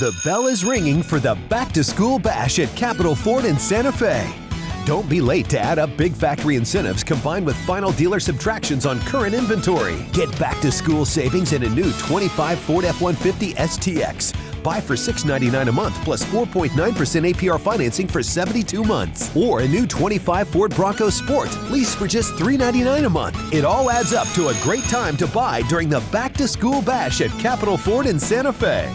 The bell is ringing for the Back to School Bash at Capitol Ford in Santa Fe. Don't be late to add up big factory incentives combined with final dealer subtractions on current inventory. Get back to school savings in a new 25 Ford F-150 STX. Buy for $699 a month plus 4.9% APR financing for 72 months. Or a new 25 Ford Bronco Sport. Lease for just $399 a month. It all adds up to a great time to buy during the Back to School Bash at Capitol Ford in Santa Fe.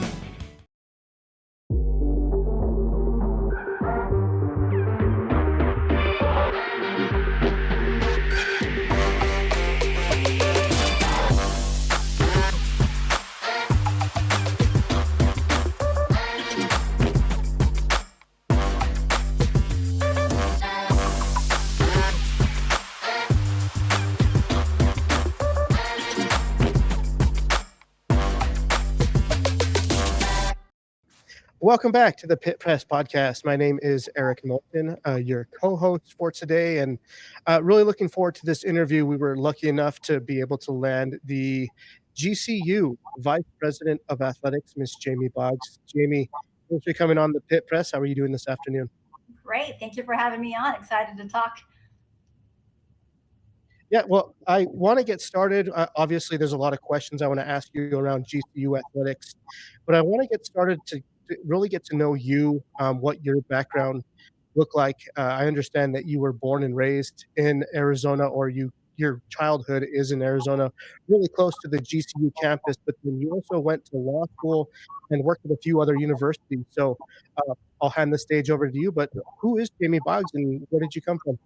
Welcome back to the Pit Press Podcast. My name is Eric Milton, your co-host for today, and really looking forward to this interview. We were lucky enough to be able to land the GCU Vice President of Athletics, Miss Jamie Boggs. Jamie, thanks for coming on the Pit Press. How are you doing this afternoon? Great. Thank you for having me on. Excited to talk. Yeah, well, I want to get started. Obviously, there's a lot of questions I want to ask you around GCU Athletics, but I want to get started to really get to know you, what your background looked like. I understand that you were born and raised in Arizona, or your childhood is in Arizona, really close to the GCU campus, but then you also went to law school and worked at a few other universities. So I'll hand the stage over to you, but who is Jamie Boggs and where did you come from?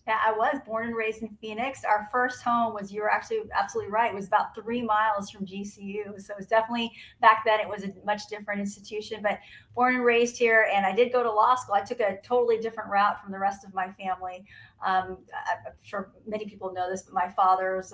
Yeah, I was born and raised in Phoenix. Our first home was, you were actually absolutely right, it was about 3 miles from GCU. So it was definitely, back then it was a much different institution, but born and raised here. And I did go to law school. I took a totally different route from the rest of my family. I'm sure many people know this, but my father was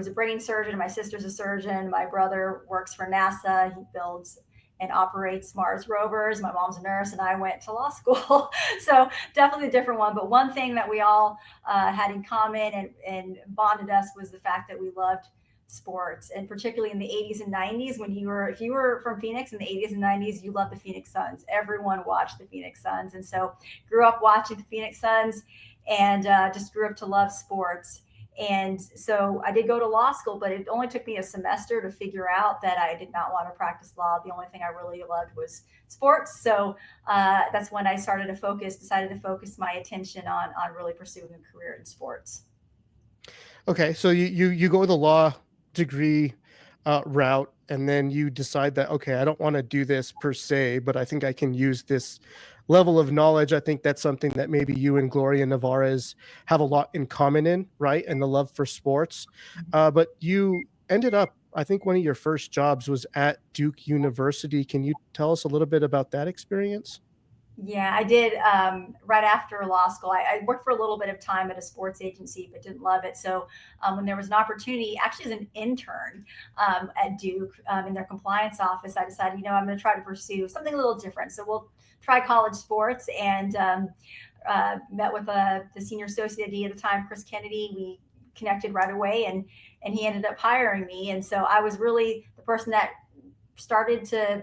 a brain surgeon. My sister's a surgeon. My brother works for NASA. He builds and operates Mars rovers. My mom's a nurse, and I went to law school. So definitely a different one. But one thing that we all had in common and bonded us was the fact that we loved sports, and particularly in the 80s and 90s, if you were from Phoenix in the 80s and 90s, you loved the Phoenix Suns. Everyone watched the Phoenix Suns. And so grew up watching the Phoenix Suns and just grew up to love sports. And so I did go to law school, but it only took me a semester to figure out that I did not want to practice law. The only thing I really loved was sports. So that's when I decided to focus my attention on really pursuing a career in sports. Okay, so you go the law degree route, and then you decide that, okay, I don't want to do this per se, but I think I can use this level of knowledge. I think that's something that maybe you and Gloria Navarez have a lot in common in, right? And the love for sports. But you ended up, I think one of your first jobs was at Duke University. Can you tell us a little bit about that experience? Yeah, I did. Right after law school, I worked for a little bit of time at a sports agency, but didn't love it. So when there was an opportunity, actually as an intern at Duke in their compliance office, I decided, I'm going to try to pursue something a little different. So we'll try college sports, and met with the senior associate AD at the time, Chris Kennedy. We connected right away, and he ended up hiring me. And so I was really the person that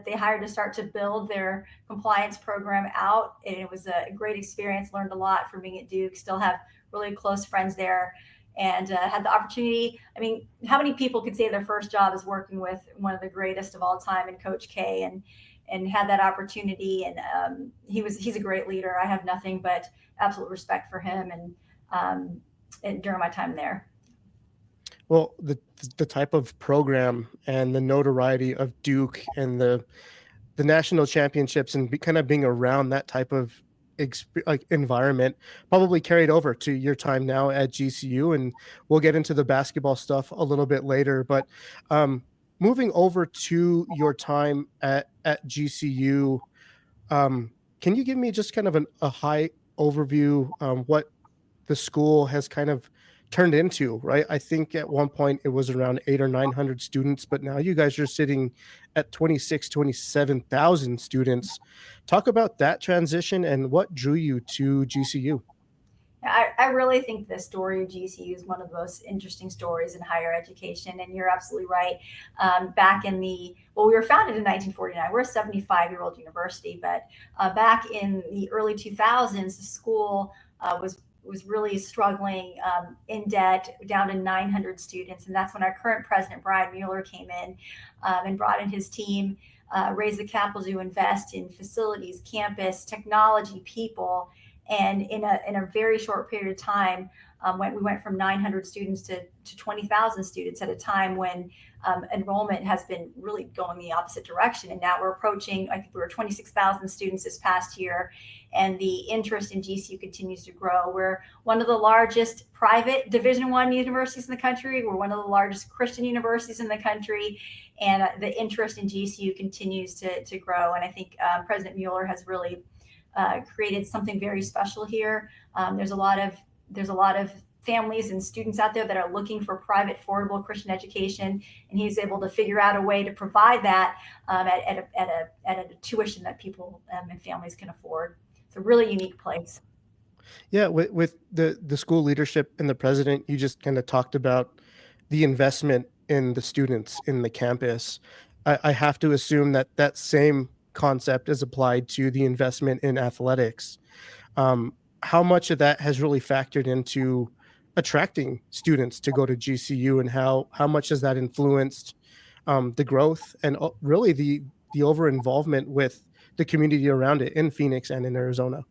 they hired to start to build their compliance program out. And it was a great experience, learned a lot from being at Duke, still have really close friends there, and had the opportunity. I mean, how many people could say their first job is working with one of the greatest of all time in Coach K, and had that opportunity. And he's a great leader. I have nothing but absolute respect for him, and during my time there. Well, the type of program and the notoriety of Duke and the national championships and kind of being around that type of environment probably carried over to your time now at GCU, and we'll get into the basketball stuff a little bit later. But moving over to your time at GCU, can you give me just kind of a high overview what the school has kind of turned into, right? I think at one point it was around 800 or 900 students, but now you guys are sitting at 27,000 students. Talk about that transition and what drew you to GCU. I really think the story of GCU is one of the most interesting stories in higher education. And you're absolutely right. Back in we were founded in 1949. We're a 75-year-old university, but back in the early 2000s, the school was really struggling, in debt, down to 900 students. And that's when our current president, Brian Mueller, came in and brought in his team, raised the capital to invest in facilities, campus, technology, people. And in a very short period of time, when we went from 900 students to 20,000 students at a time when enrollment has been really going the opposite direction. And now we're approaching, I think we were 26,000 students this past year, and the interest in GCU continues to grow. We're one of the largest private Division I universities in the country. We're one of the largest Christian universities in the country, and the interest in GCU continues to grow. And I think President Mueller has really created something very special here. There's a lot of families and students out there that are looking for private, affordable Christian education, and he's able to figure out a way to provide that at a tuition that people and families can afford. It's a really unique place. Yeah, with the school leadership and the president, you just kind of talked about the investment in the students in the campus. I have to assume that that same concept is applied to the investment in athletics. How much of that has really factored into attracting students to go to GCU, and how much has that influenced the growth and really the over involvement with the community around it in Phoenix and in Arizona?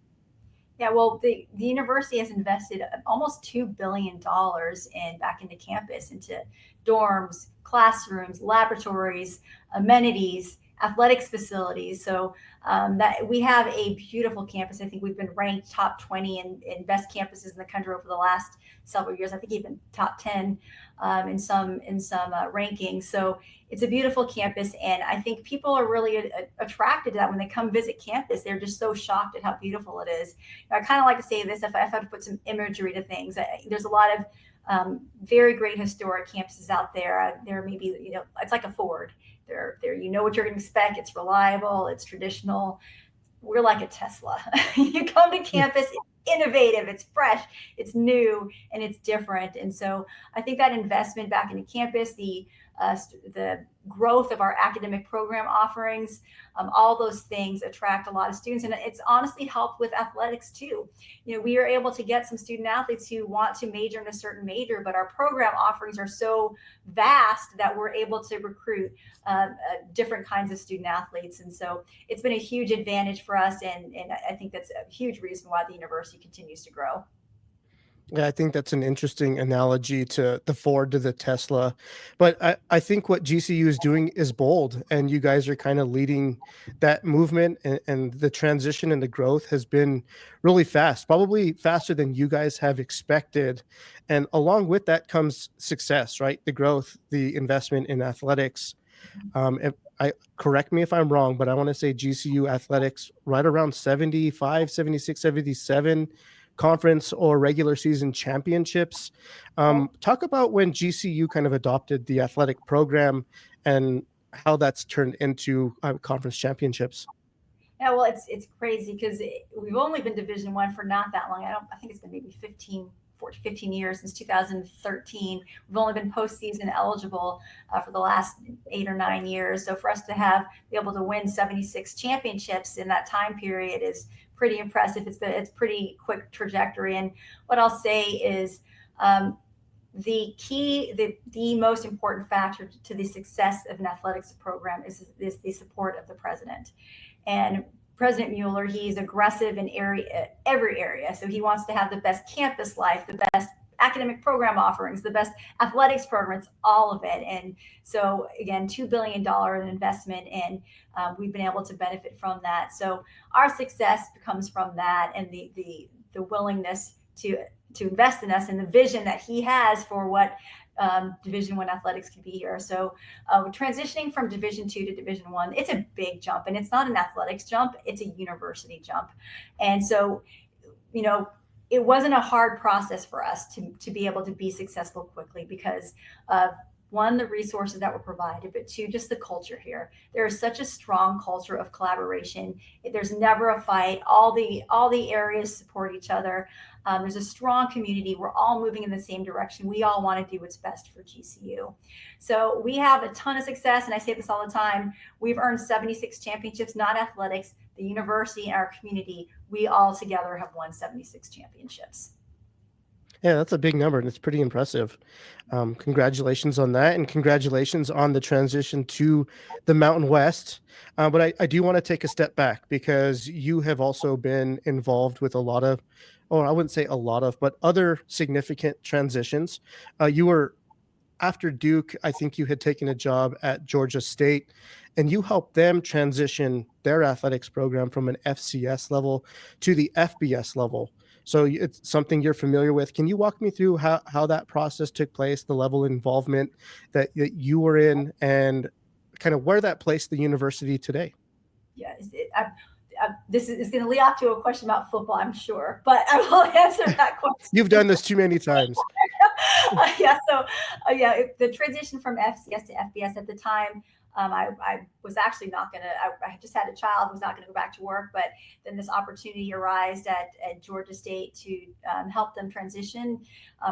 Yeah, well, the university has invested almost $2 billion back into campus, into dorms, classrooms, laboratories, amenities, athletics facilities. So that we have a beautiful campus. I think we've been ranked top 20 in best campuses in the country over the last several years. I think even top 10 in some rankings. So it's a beautiful campus, and I think people are really attracted to that. When they come visit campus, they're just so shocked at how beautiful it is. I kind of like to say this, if I have to put some imagery to things, there's a lot of very great historic campuses out there. There may be, it's like a Ford. There, you know what you're going to expect. It's reliable. It's traditional. We're like a Tesla. You come to campus, it's innovative, it's fresh, it's new, and it's different. And so I think that investment back into campus, the growth of our academic program offerings, all those things attract a lot of students. And it's honestly helped with athletics too. We are able to get some student athletes who want to major in a certain major, but our program offerings are so vast that we're able to recruit different kinds of student athletes. And so it's been a huge advantage for us. And I think that's a huge reason why the university continues to grow. Yeah, I think that's an interesting analogy to the Ford to the Tesla. But I think what GCU is doing is bold, and you guys are kind of leading that movement, and the transition and the growth has been really fast, probably faster than you guys have expected. And along with that comes success, right? The growth, the investment in athletics. If correct me if I'm wrong, but I want to say GCU Athletics right around 75, 76, 77 conference or regular season championships. Talk about when GCU kind of adopted the athletic program and how that's turned into conference championships. Yeah, well, it's crazy because we've only been Division I for not that long. I think it's been maybe 15 years, since 2013. We've only been postseason eligible for the last 8 or 9 years. So for us to be able to win 76 championships in that time period is pretty impressive. It's pretty quick trajectory. And what I'll say is the most important factor to the success of an athletics program is the support of the president. And President Mueller, he's aggressive in every area. So he wants to have the best campus life, the best academic program offerings, the best athletics programs, all of it. And so again, $2 billion in investment, and we've been able to benefit from that. So our success comes from that, and the willingness to invest in us, and the vision that he has for what Division I athletics can be here. So transitioning from Division II to Division I, it's a big jump, and it's not an athletics jump, it's a university jump. And so, it wasn't a hard process for us to be able to be successful quickly because of, one, the resources that were provided, but two, just the culture here. There is such a strong culture of collaboration. There's never a fight. All the areas support each other. There's a strong community. We're all moving in the same direction. We all want to do what's best for GCU. So we have a ton of success, and I say this all the time. We've earned 76 championships, not athletics, the university and our community. We all together have won 76 championships. Yeah, that's a big number, and it's pretty impressive. Congratulations on that, and congratulations on the transition to the Mountain West. But I do want to take a step back, because you have also been involved with a lot of, or I wouldn't say a lot of, but other significant transitions. You were, after Duke, I think you had taken a job at Georgia State, and you helped them transition their athletics program from an FCS level to the FBS level. So it's something you're familiar with. Can you walk me through how that process took place, the level of involvement that you were in, and kind of where that placed the university today? Yeah, this is going to lead off to a question about football, I'm sure, but I will answer that question. You've done this too many times. The transition from FCS to FBS at the time, I was actually not going to, I just had a child, was not going to go back to work, but then this opportunity arose at Georgia State to help them transition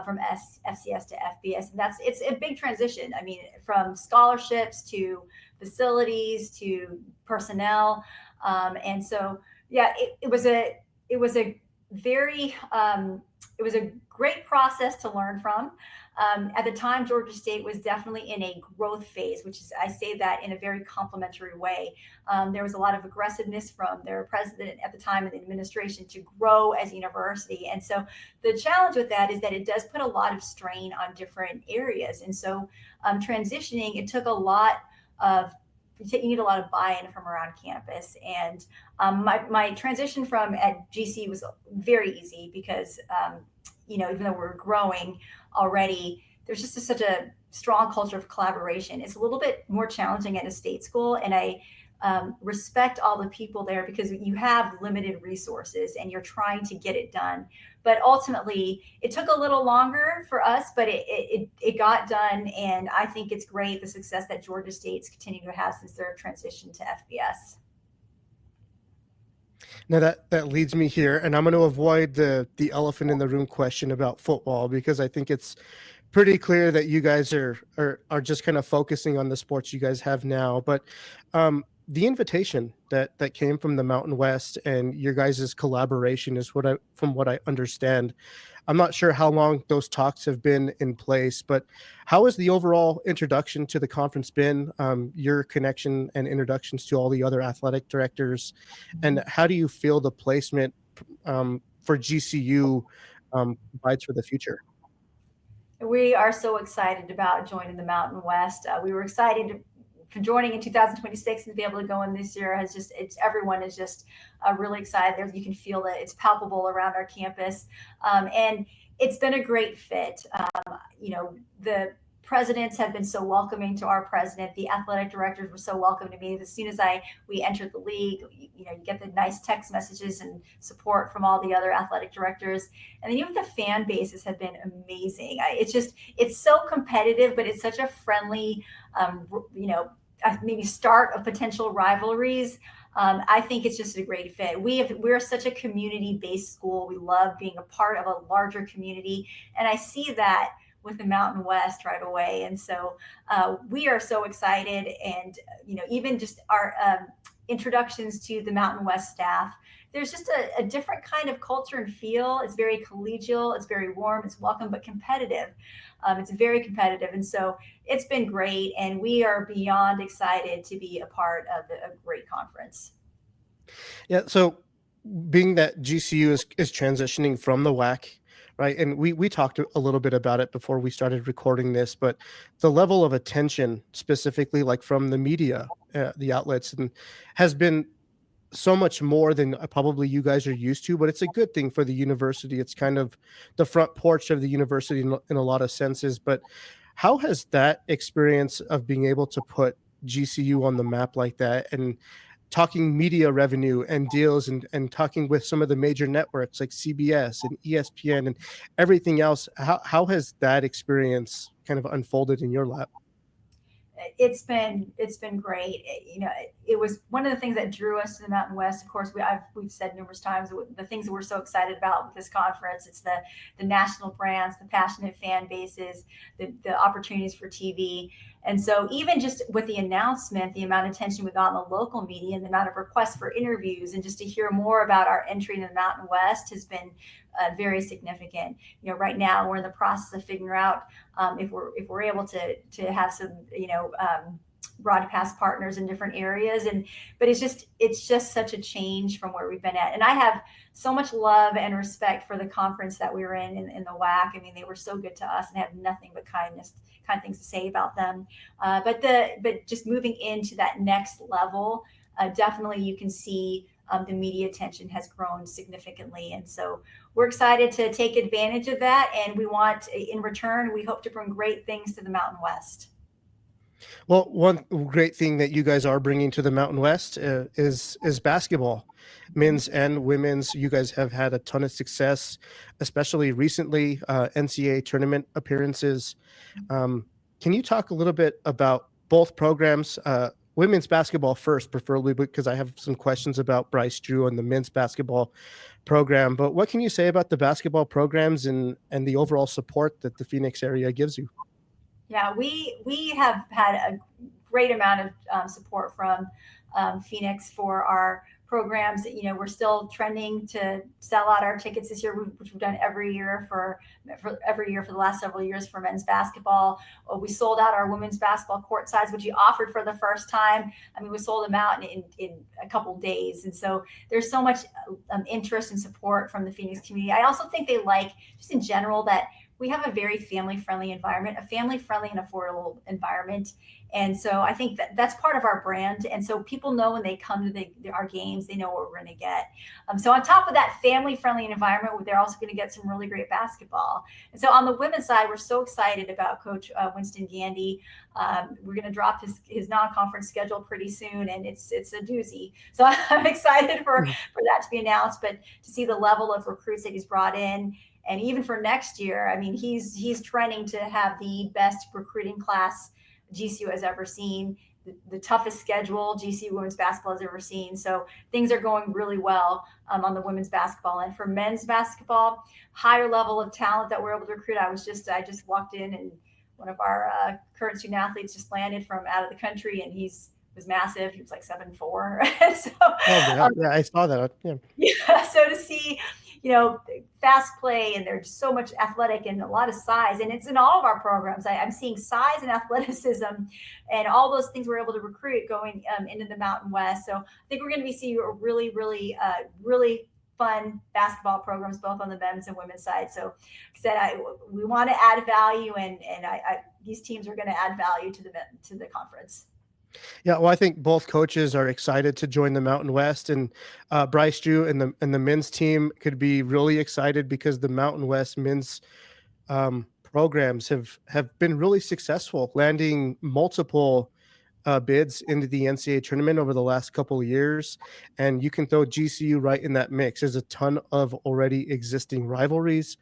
from FCS to FBS. And it's a big transition. I mean, from scholarships to facilities to personnel. And so, it was a great process to learn from. At the time, Georgia State was definitely in a growth phase, which is, I say that in a very complimentary way. There was a lot of aggressiveness from their president at the time and the administration to grow as a university. And so the challenge with that is that it does put a lot of strain on different areas. And so transitioning, it took a lot of, you need a lot of buy-in from around campus. And my transition from at GC was very easy because, even though we're growing already, there's just such a strong culture of collaboration. It's a little bit more challenging at a state school. And I respect all the people there because you have limited resources and you're trying to get it done. But ultimately, it took a little longer for us, but it got done. And I think it's great, the success that Georgia State's continued to have since their transition to FBS. Now that leads me here, and I'm going to avoid the elephant in the room question about football, because I think it's pretty clear that you guys are just kind of focusing on the sports you guys have now. But the invitation that came from the Mountain West and your guys' collaboration is from what I understand. I'm not sure how long those talks have been in place, but how has the overall introduction to the conference been? Your connection and introductions to all the other athletic directors, and how do you feel the placement for GCU provides for the future? We are so excited about joining the Mountain West. We were excited for joining in 2026 and to be able to go in this year. Everyone is just really excited. You can feel that it's palpable around our campus. And it's been a great fit. The presidents have been so welcoming to our president. The athletic directors were so welcoming to me. As soon as we entered the league, you get the nice text messages and support from all the other athletic directors. And then even the fan bases have been amazing. It's so competitive, but it's such a friendly, maybe start of potential rivalries. I think it's just a great fit. We're such a community-based school. We love being a part of a larger community. And I see that with the Mountain West right away. And so we are so excited. And, even just our introductions to the Mountain West staff, there's just a different kind of culture and feel. It's very collegial. It's very warm. It's welcome, but competitive. It's very competitive. And so it's been great. And we are beyond excited to be a part of a great conference. Yeah. So being that GCU is transitioning from the WAC, right? And we talked a little bit about it before we started recording this, but the level of attention specifically like from the media, the outlets, and has been so much more than probably you guys are used to, but it's a good thing for the university. It's kind of the front porch of the university in a lot of senses. But how has that experience of being able to put GCU on the map like that, and talking media revenue and deals and talking with some of the major networks like CBS and ESPN and everything else, how has that experience kind of unfolded in your lap? it's been great. It was one of the things that drew us to the Mountain West. Of course, we've said numerous times the things that we're so excited about with this conference. It's the national brands, the passionate fan bases, the opportunities for TV. And so even just with the announcement, the amount of attention we got in the local media and the amount of requests for interviews and just to hear more about our entry into the Mountain West has been very significant. Right now we're in the process of figuring out if we're able to have some, broadcast partners in different areas. But it's just such a change from where we've been at. And I have so much love and respect for the conference that we were in the WAC. I mean, they were so good to us and have nothing but kind things to say about them. But just moving into that next level, definitely you can see the media attention has grown significantly. And so we're excited to take advantage of that. And in return, we hope to bring great things to the Mountain West. Well, one great thing that you guys are bringing to the Mountain West is basketball, men's and women's. You guys have had a ton of success, especially recently, NCAA tournament appearances. Can you talk a little bit about both programs? Women's basketball first, preferably, because I have some questions about Bryce Drew and the men's basketball program. But what can you say about the basketball programs and the overall support that the Phoenix area gives you? Yeah, we have had a great amount of support from Phoenix for our programs. We're still trending to sell out our tickets this year, which we've done every year for the last several years for men's basketball. We sold out our women's basketball court sides, which we offered for the first time. I mean, we sold them out in a couple of days. And so there's so much interest and support from the Phoenix community. I also think they like, just in general, that we have a very family-friendly environment, a family-friendly and affordable environment. And so I think that's part of our brand. And so people know when they come to our games, they know what we're going to get. So on top of that family-friendly environment, they're also going to get some really great basketball. And so on the women's side, we're so excited about Coach Winston Gandy. We're going to drop his non-conference schedule pretty soon, and it's a doozy. So I'm excited for that to be announced, but to see the level of recruits that he's brought in. And even for next year, I mean, he's trending to have the best recruiting class GCU has ever seen, the toughest schedule GCU women's basketball has ever seen. So things are going really well on the women's basketball. And for men's basketball, higher level of talent that we're able to recruit. I just walked in and one of our current student athletes just landed from out of the country, and was massive. He was like 7'4". So, yeah, I saw that. Yeah. So to see, fast play, and they're so much athletic and a lot of size, and it's in all of our programs. I'm seeing size and athleticism and all those things we're able to recruit going into the Mountain West. So I think we're going to be seeing a really, really, really fun basketball programs, both on the men's and women's side. So like I said, we want to add value, and these teams are going to add value to the conference. Yeah, well, I think both coaches are excited to join the Mountain West, and Bryce Drew and the men's team could be really excited because the Mountain West men's programs have been really successful, landing multiple bids into the NCAA tournament over the last couple of years. And you can throw GCU right in that mix. There's a ton of already existing rivalries.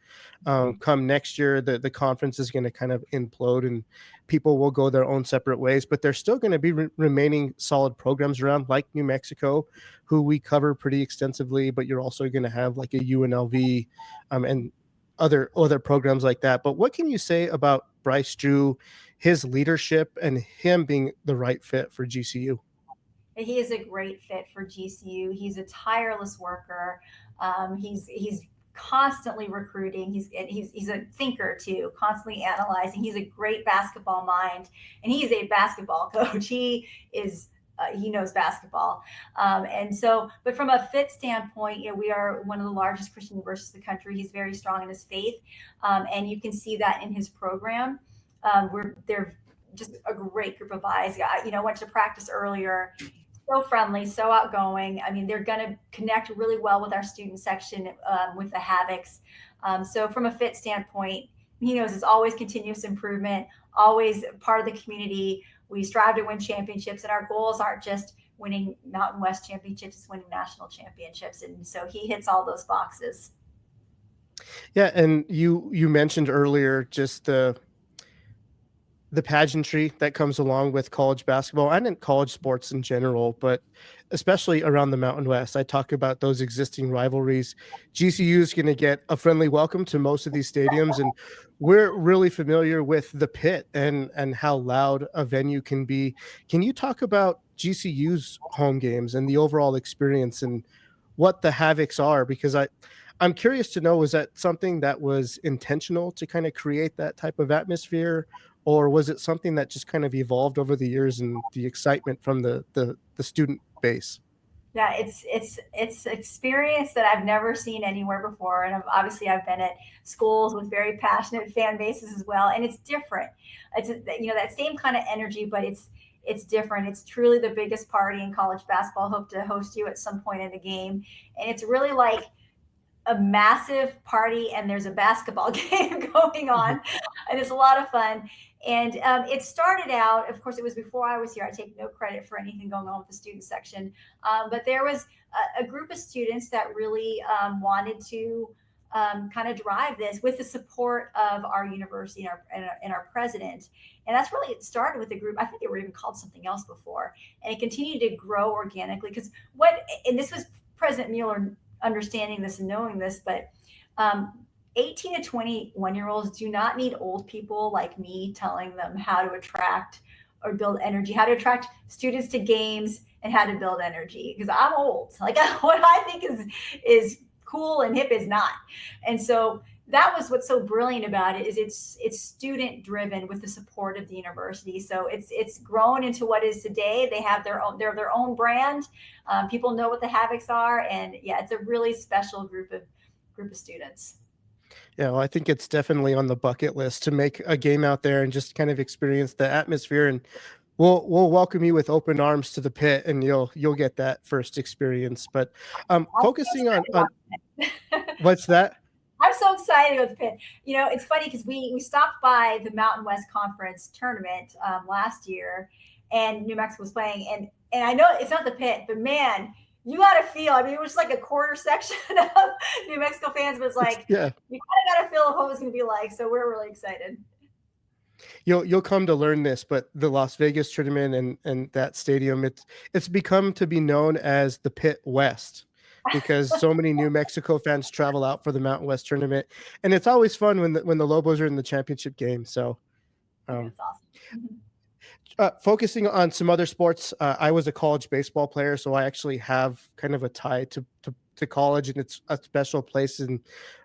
Come next year, the conference is going to kind of implode and people will go their own separate ways, but there's still going to be remaining solid programs around, like New Mexico, who we cover pretty extensively, but you're also going to have like a UNLV and other programs like that. But what can you say about Bryce Drew, his leadership, and him being the right fit for GCU? He is a great fit for GCU. He's a tireless worker. He's constantly recruiting. He's a thinker too, constantly analyzing. He's a great basketball mind, and he is a basketball coach. He knows basketball. But from a fit standpoint, we are one of the largest Christian universities in the country. He's very strong in his faith. And you can see that in his program. They're just a great group of guys. Went to practice earlier. So friendly, so outgoing. I mean, they're going to connect really well with our student section, with the Havocs. So from a fit standpoint, he knows it's always continuous improvement, always part of the community. We strive to win championships, and our goals aren't just winning Mountain West championships, it's winning national championships. And so he hits all those boxes. Yeah. And you mentioned earlier just the pageantry that comes along with college basketball and in college sports in general, but especially around the Mountain West. I talk about those existing rivalries. GCU is going to get a friendly welcome to most of these stadiums, and we're really familiar with the pit and how loud a venue can be. Can you talk about GCU's home games and the overall experience and what the havocs are? Because I'm curious to know, was that something that was intentional to kind of create that type of atmosphere, or was it something that just kind of evolved over the years and the excitement from the student base? Yeah, it's experience that I've never seen anywhere before, and obviously I've been at schools with very passionate fan bases as well, and it's different. It's that same kind of energy, but it's different. It's truly the biggest party in college basketball. Hope to host you at some point in the game, and it's really like a massive party, and there's a basketball game going on, and it's a lot of fun. And it started out, of course, it was before I was here. I take no credit for anything going on with the student section, but there was a group of students that really wanted to kind of drive this with the support of our university and our president. And that's really, it started with a group. I think they were even called something else before, and it continued to grow organically. Because and this was President Mueller understanding this and knowing this, but 18 to 21-year-olds do not need old people like me telling them how to attract or build energy, how to attract students to games, and how to build energy. Because I'm old. Like what I think is cool and hip is not. And so that was what's so brilliant about it, is it's student driven with the support of the university. So it's grown into what is today. They have their own brand. People know what the Havocs are, and yeah, it's a really special group of students. Yeah, well, I think it's definitely on the bucket list to make a game out there and just kind of experience the atmosphere. And we'll welcome you with open arms to the pit, and you'll get that first experience. But focusing on what's that? I'm so excited with the pit. It's funny because we stopped by the Mountain West Conference tournament last year, and New Mexico was playing. And I know it's not the pit, but man, you got to feel. I mean, it was like a quarter section of New Mexico fans, but it's like, yeah, you kind of got to feel what it was going to be like. So we're really excited. You'll come to learn this, but the Las Vegas tournament and that stadium, it's become to be known as the Pit West, because so many New Mexico fans travel out for the Mountain West tournament, and it's always fun when the Lobos are in the championship game. So, that's awesome. Focusing on some other sports, I was a college baseball player, so I actually have kind of a tie to college, and it's a special place in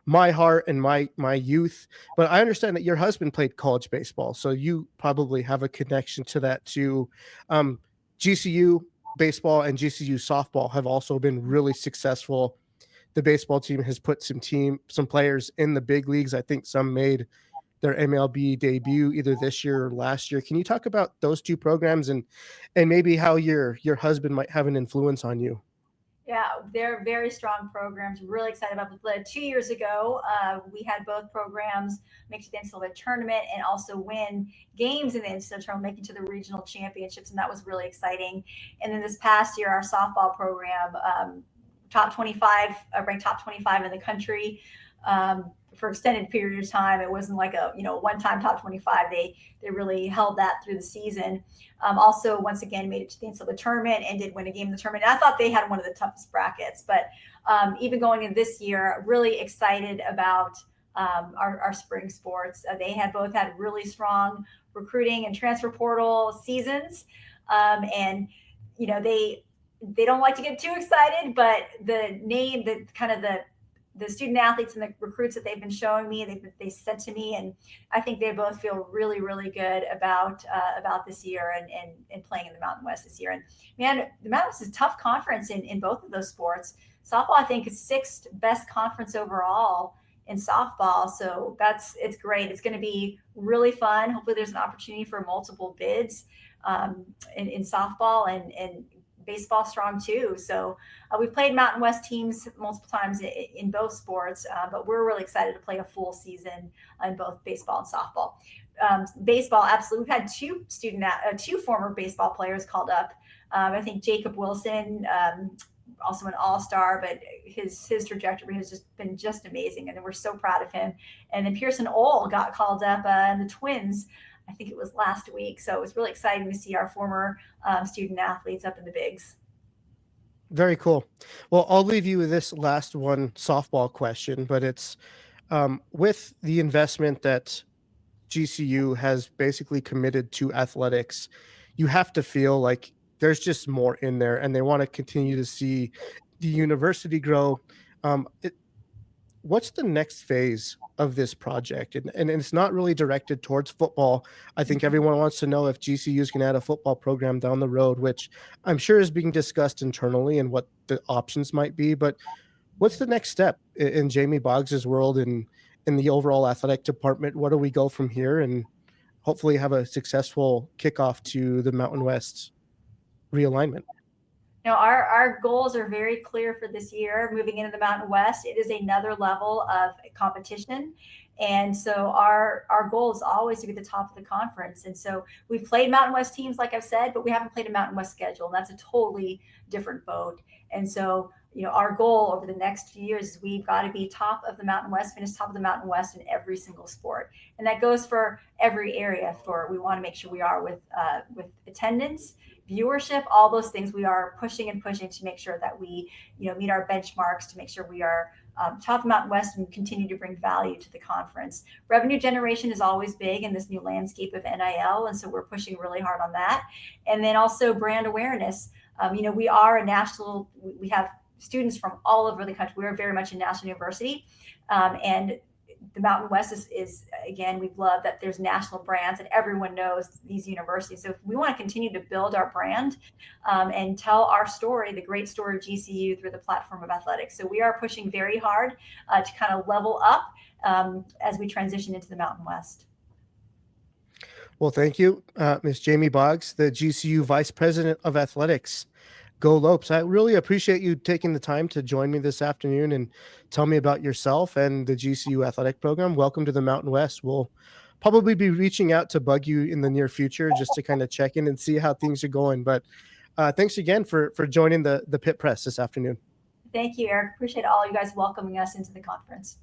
my heart and my youth. But I understand that your husband played college baseball, so you probably have a connection to that too. GCU baseball and GCU softball have also been really successful. The baseball team has put some players in the big leagues. I think some made their MLB debut either this year or last year. Can you talk about those two programs and maybe how your husband might have an influence on you? Yeah, they're very strong programs. Really excited about them. 2 years ago, we had both programs make it to the NCAA tournament and also win games in the NCAA tournament, making to the regional championships, and that was really exciting. And then this past year, our softball program, top 25, ranked top 25 in the country. For extended period of time. It wasn't like a one-time top 25. They really held that through the season. Also, once again, made it to the NCAA tournament and did win a game in the tournament. And I thought they had one of the toughest brackets, but even going in this year, really excited about our spring sports. They had both had really strong recruiting and transfer portal seasons, and they don't like to get too excited, but the name, the student athletes and the recruits that they've been showing me, they said to me, and I think they both feel really, really good about this year and playing in the Mountain West this year. And man, the Mountain West is a tough conference in both of those sports. Softball, I think, is sixth best conference overall in softball. So it's great. It's going to be really fun. Hopefully there's an opportunity for multiple bids in softball and baseball strong too. So we've played Mountain West teams multiple times in both sports, but we're really excited to play a full season in both baseball and softball. Baseball, absolutely. We've had two former baseball players called up. I think Jacob Wilson, also an all-star, but his trajectory has just been amazing, and we're so proud of him. And then Pearson Ole got called up, and the Twins I think it was last week. So it was really exciting to see our former student athletes up in the bigs. Very cool. Well, I'll leave you with this last one softball question, but it's with the investment that GCU has basically committed to athletics, you have to feel like there's just more in there, and they want to continue to see the university grow. What's the next phase of this project? And it's not really directed towards football. I think everyone wants to know if GCU is going to add a football program down the road, which I'm sure is being discussed internally and what the options might be. But what's the next step in Jamie Boggs's world and in the overall athletic department? Where do we go from here and hopefully have a successful kickoff to the Mountain West realignment? Our goals are very clear for this year. Moving into the Mountain West, it is another level of competition. And so our goal is always to be at the top of the conference. And so we've played Mountain West teams, like I've said, but we haven't played a Mountain West schedule. And that's a totally different boat. And so, our goal over the next few years is we've got to be top of the Mountain West, finish top of the Mountain West in every single sport. And that goes for every area. We want to make sure we are with attendance, viewership, all those things. We are pushing to make sure that we, meet our benchmarks, to make sure we are top of Mountain West and continue to bring value to the conference. Revenue generation is always big in this new landscape of NIL, and so we're pushing really hard on that. And then also brand awareness. We are a national. We have students from all over the country. We are very much a national university, and the Mountain West is again, we love that there's national brands and everyone knows these universities. So if we want to continue to build our brand and tell our story, the great story of GCU through the platform of athletics. So we are pushing very hard to kind of level up as we transition into the Mountain West. Well, thank you, Ms. Jamie Boggs, the GCU Vice President of Athletics. Go Lopes. I really appreciate you taking the time to join me this afternoon and tell me about yourself and the GCU athletic program. Welcome to the Mountain West. We'll probably be reaching out to bug you in the near future just to kind of check in and see how things are going. But thanks again for joining the Pit Press this afternoon. Thank you, Eric. Appreciate all you guys welcoming us into the conference.